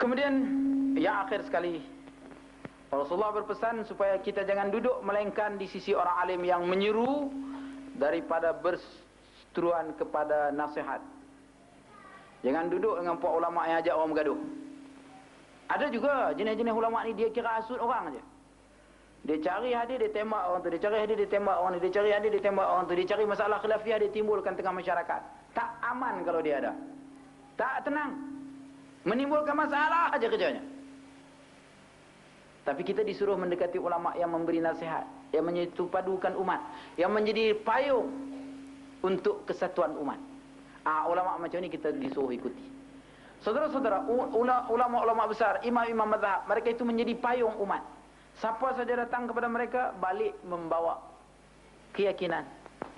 Kemudian yang akhir sekali, Rasulullah berpesan supaya kita jangan duduk melainkan di sisi orang alim yang menyeru daripada berseteruan kepada nasihat. Jangan duduk dengan puak ulama yang ajak orang bergaduh. Ada juga jenis-jenis ulama ni dia kira hasut orang aja. Dia cari hadis, dia tembak orang tu. Dia cari hadis, dia tembak orang tu. Dia cari hadis, dia tembak orang tu. Dia cari masalah khilafiah, dia timbulkan tengah masyarakat. Tak aman kalau dia ada. Tak tenang. Menimbulkan masalah aja kerjanya. Tapi kita disuruh mendekati ulama yang memberi nasihat, yang menyetupadukan umat, yang menjadi payung untuk kesatuan umat. Ulama macam ni kita disuruh ikuti. Saudara-saudara, ulama-ulama besar, imam-imam mazhab, mereka itu menjadi payung umat. Siapa saja datang kepada mereka, balik membawa keyakinan,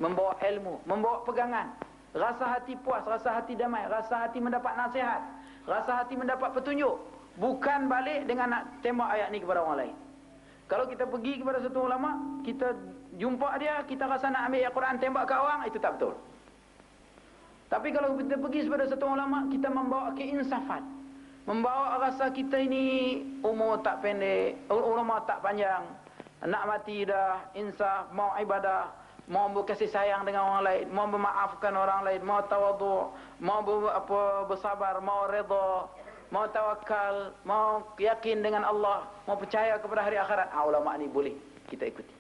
membawa ilmu, membawa pegangan. Rasa hati puas, rasa hati damai, rasa hati mendapat nasihat, rasa hati mendapat petunjuk. Bukan balik dengan nak tembak ayat ni kepada orang lain. Kalau kita pergi kepada satu ulama, kita jumpa dia, kita rasa nak ambil ayat Quran tembak ke orang, itu tak betul. Tapi kalau kita pergi kepada satu ulama, kita membawa keinsafan, membawa rasa kita ini umur tak pendek, ulama tak panjang, nak mati dah, insaf, mau ibadah, mau berkasih sayang dengan orang lain, mau memaafkan orang lain, mau tawadhu, mau bersabar, mau redha, mau tawakal, mau yakin dengan Allah, mau percaya kepada hari akhirat. Ulama ni boleh kita ikuti.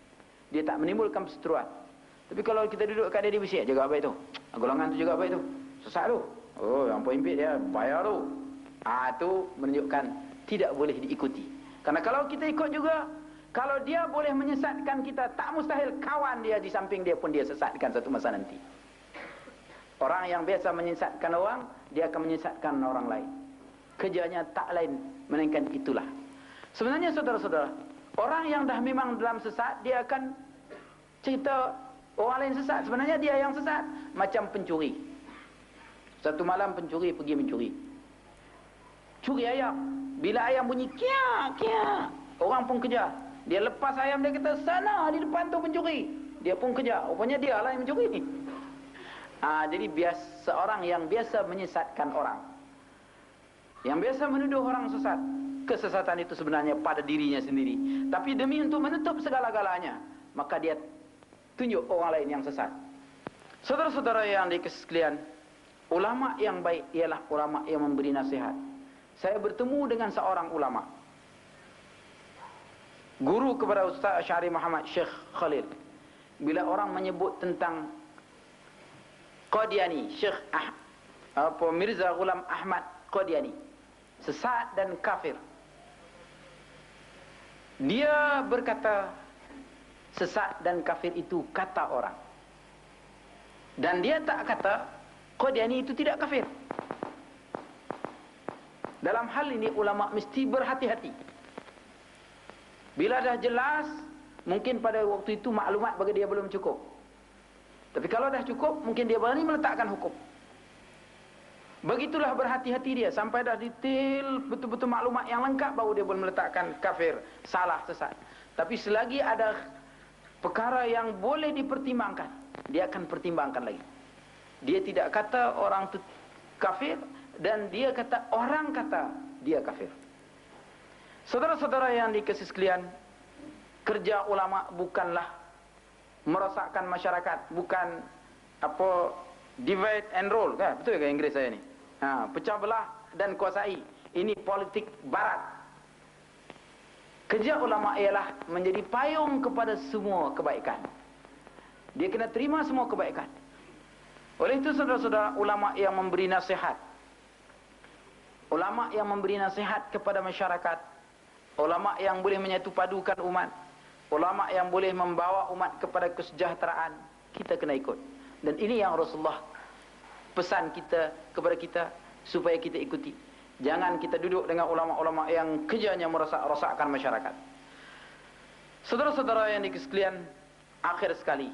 Dia tak menimbulkan perseteruan. Tapi kalau kita duduk kat dia bisik, jaga baik tu. Golongan tu juga baik tu. Sesat tu. Oh, yang pemimpin dia bayar tu. Tu menunjukkan tidak boleh diikuti. Karena kalau kita ikut juga, kalau dia boleh menyesatkan kita, tak mustahil kawan dia di samping dia pun dia sesatkan satu masa nanti. Orang yang biasa menyesatkan orang, dia akan menyesatkan orang lain. Kerjanya tak lain melainkan itulah. Sebenarnya saudara-saudara, orang yang dah memang dalam sesat, dia akan cerita orang lain sesat. Sebenarnya dia yang sesat. Macam pencuri. Satu malam pencuri pergi mencuri. Curi ayam. Bila ayam bunyi kia kia, orang pun kejar. Dia lepas ayam, dia kata sana di depan tu pencuri. Dia pun kejar. Rupanya dia lah yang mencuri. Jadi seorang yang biasa menyesatkan orang, yang biasa menuduh orang sesat, kesesatan itu sebenarnya pada dirinya sendiri. Tapi demi untuk menutup segala-galanya, maka dia tunjuk orang lain yang sesat. Saudara-saudara yang dikasihi sekalian, ulama yang baik ialah ulama yang memberi nasihat. Saya bertemu dengan seorang ulama, guru kepada Ustaz Asy'ari Muhammad Syekh Khalil. Bila orang menyebut tentang Qadiani, Syekh Mirza Ghulam Ahmad Qadiani, sesat dan kafir, dia berkata sesat dan kafir itu kata orang. Dan dia tak kata Qadiani itu tidak kafir. Dalam hal ini ulama mesti berhati-hati. Bila dah jelas, mungkin pada waktu itu maklumat bagi dia belum cukup. Tapi kalau dah cukup, mungkin dia berani meletakkan hukum. Begitulah berhati-hati dia sampai dah detail betul-betul maklumat yang lengkap, baru dia boleh meletakkan kafir, salah, sesat. Tapi selagi ada perkara yang boleh dipertimbangkan, dia akan pertimbangkan lagi. Dia tidak kata orang itu kafir, dan dia kata orang kata dia kafir. Saudara-saudara yang dikasihi sekalian, kerja ulama bukanlah merosakkan masyarakat, bukan divide and rule, kan? Betul ke Inggeris saya ni? Pecah belah dan kuasai. Ini politik barat. Kerja ulama ialah menjadi payung kepada semua kebaikan. Dia kena terima semua kebaikan. Oleh itu saudara-saudara, ulama yang memberi nasihat, ulama yang memberi nasihat kepada masyarakat, ulama yang boleh menyatupadukan umat, ulama yang boleh membawa umat kepada kesejahteraan, kita kena ikut. Dan ini yang Rasulullah pesan kita kepada kita supaya kita ikuti. Jangan kita duduk dengan ulama-ulama yang kerjanya merosakkan masyarakat. Saudara-saudara yang dikasihi sekalian, akhir sekali,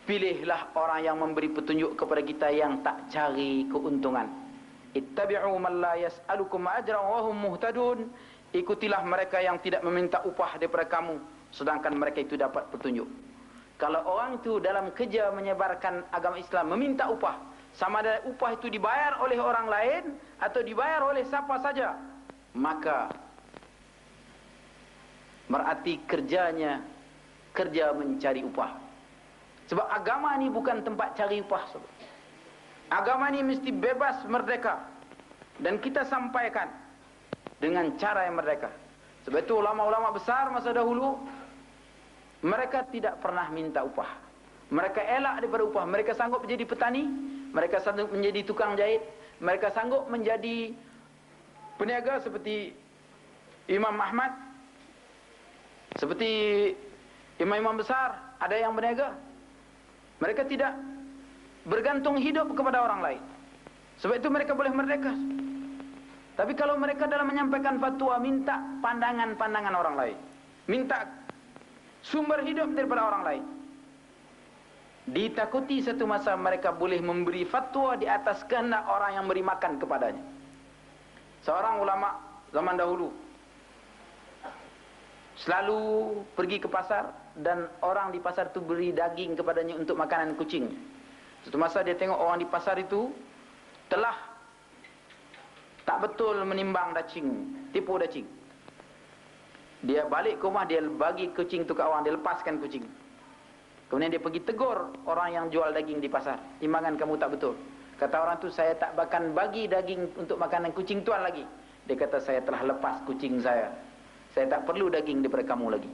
pilihlah orang yang memberi petunjuk kepada kita yang tak cari keuntungan. Ittabi'u man la yas'alukum ajran wa hum muhtadun. Ikutilah mereka yang tidak meminta upah daripada kamu, sedangkan mereka itu dapat petunjuk. Kalau orang itu dalam kerja menyebarkan agama Islam meminta upah, sama ada upah itu dibayar oleh orang lain atau dibayar oleh siapa saja, maka berarti kerjanya kerja mencari upah. Sebab agama ini bukan tempat cari upah. Agama ini mesti bebas, merdeka. Dan kita sampaikan dengan cara yang merdeka. Sebab itu ulama-ulama besar masa dahulu, mereka tidak pernah minta upah. Mereka elak daripada upah. Mereka sanggup menjadi petani, mereka sanggup menjadi tukang jahit, mereka sanggup menjadi peniaga seperti Imam Ahmad, seperti imam-imam besar, ada yang berniaga. Mereka tidak bergantung hidup kepada orang lain. Sebab itu mereka boleh merdeka. Tapi kalau mereka dalam menyampaikan fatwa, minta pandangan-pandangan orang lain, minta sumber hidup daripada orang lain, ditakuti satu masa mereka boleh memberi fatwa di atas kehendak orang yang memberi makan kepadanya. Seorang ulama zaman dahulu selalu pergi ke pasar, dan orang di pasar itu beri daging kepadanya untuk makanan kucing. Satu masa dia tengok orang di pasar itu telah tak betul menimbang daging, tipu daging. Dia balik ke rumah, dia bagi kucing itu ke orang, dia lepaskan kucing. Kemudian dia pergi tegur orang yang jual daging di pasar. Timbangan kamu tak betul. Kata orang tu, saya tak akan bagi daging untuk makanan kucing tuan lagi. Dia kata, saya telah lepas kucing saya. Saya tak perlu daging daripada kamu lagi.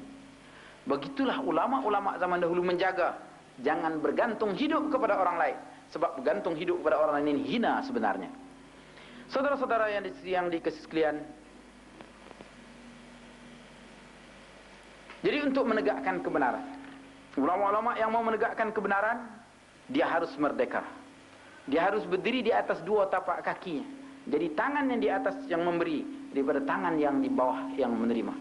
Begitulah ulama-ulama zaman dahulu menjaga. Jangan bergantung hidup kepada orang lain. Sebab bergantung hidup kepada orang lain ini hina sebenarnya. Saudara-saudara yang dikasih sekalian, jadi untuk menegakkan kebenaran, ulama-ulama yang mau menegakkan kebenaran, dia harus merdeka. Dia harus berdiri di atas dua tapak kakinya. Jadi tangan yang di atas yang memberi daripada tangan yang di bawah yang menerima.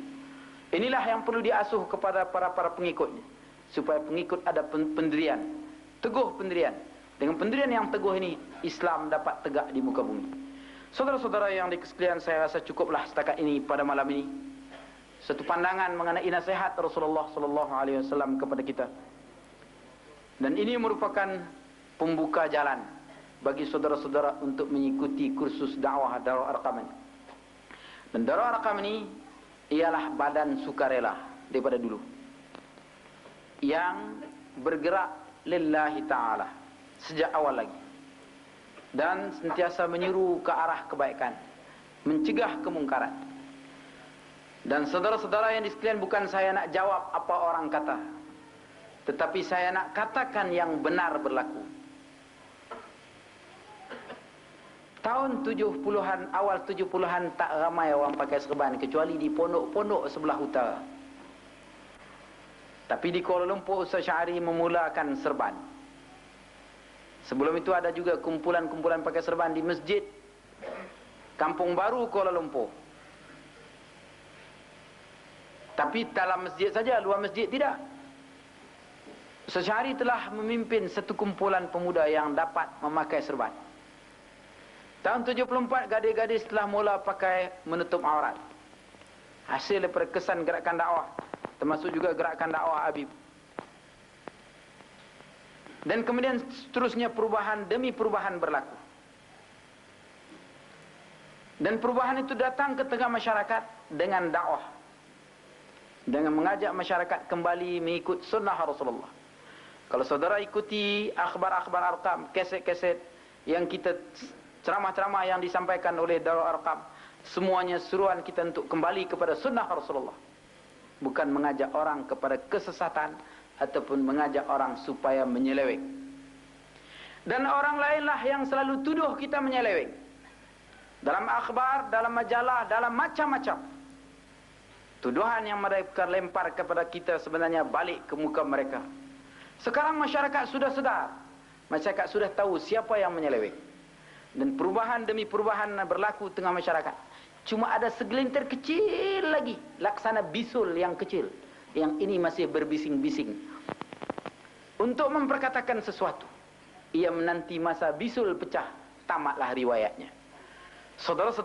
Inilah yang perlu diasuh kepada para pengikutnya, supaya pengikut ada pendirian, teguh pendirian. Dengan pendirian yang teguh ini, Islam dapat tegak di muka bumi. Saudara-saudara yang dikasih sekalian, saya rasa cukuplah setakat ini pada malam ini. Satu pandangan mengenai nasihat Rasulullah SAW kepada kita. Dan ini merupakan pembuka jalan bagi saudara-saudara untuk mengikuti kursus dakwah Darul Arqam ini. Dan Darul Arqam ini ialah badan sukarela daripada dulu, yang bergerak lillahi ta'ala sejak awal lagi, dan sentiasa menyeru ke arah kebaikan, mencegah kemungkaran. Dan saudara-saudara yang sekalian, bukan saya nak jawab apa orang kata, tetapi saya nak katakan yang benar berlaku. Tahun 70-an, awal 70-an tak ramai orang pakai serban, kecuali di pondok-pondok sebelah utara. Tapi di Kuala Lumpur, Ustaz Syahari memulakan serban. Sebelum itu ada juga kumpulan-kumpulan pakai serban di masjid Kampung Baru, Kuala Lumpur. Tapi dalam masjid saja, luar masjid tidak. Ustaz Syahari telah memimpin satu kumpulan pemuda yang dapat memakai serban. Tahun 74, gadis-gadis telah mula pakai menutup aurat. Hasil daripada kesan gerakan dakwah, termasuk juga gerakan dakwah Habib. Dan kemudian seterusnya perubahan demi perubahan berlaku. Dan perubahan itu datang ke tengah masyarakat dengan dakwah, dengan mengajak masyarakat kembali mengikut sunnah Rasulullah. Kalau saudara ikuti akhbar-akhbar Arqam, keset-keset yang kita, ceramah-ceramah yang disampaikan oleh Darul Arqam, semuanya seruan kita untuk kembali kepada sunnah Rasulullah. Bukan mengajak orang kepada kesesatan ataupun mengajak orang supaya menyeleweng. Dan orang lainlah yang selalu tuduh kita menyeleweng. Dalam akhbar, dalam majalah, dalam macam-macam. Tuduhan yang mereka lempar kepada kita sebenarnya balik ke muka mereka. Sekarang masyarakat sudah sedar. Masyarakat sudah tahu siapa yang menyeleweng. Dan perubahan demi perubahan berlaku tengah masyarakat. Cuma ada segelintir kecil lagi, laksana bisul yang kecil, yang ini masih berbising-bising untuk memperkatakan sesuatu. Ia menanti masa bisul pecah, tamatlah riwayatnya. Saudara-saudara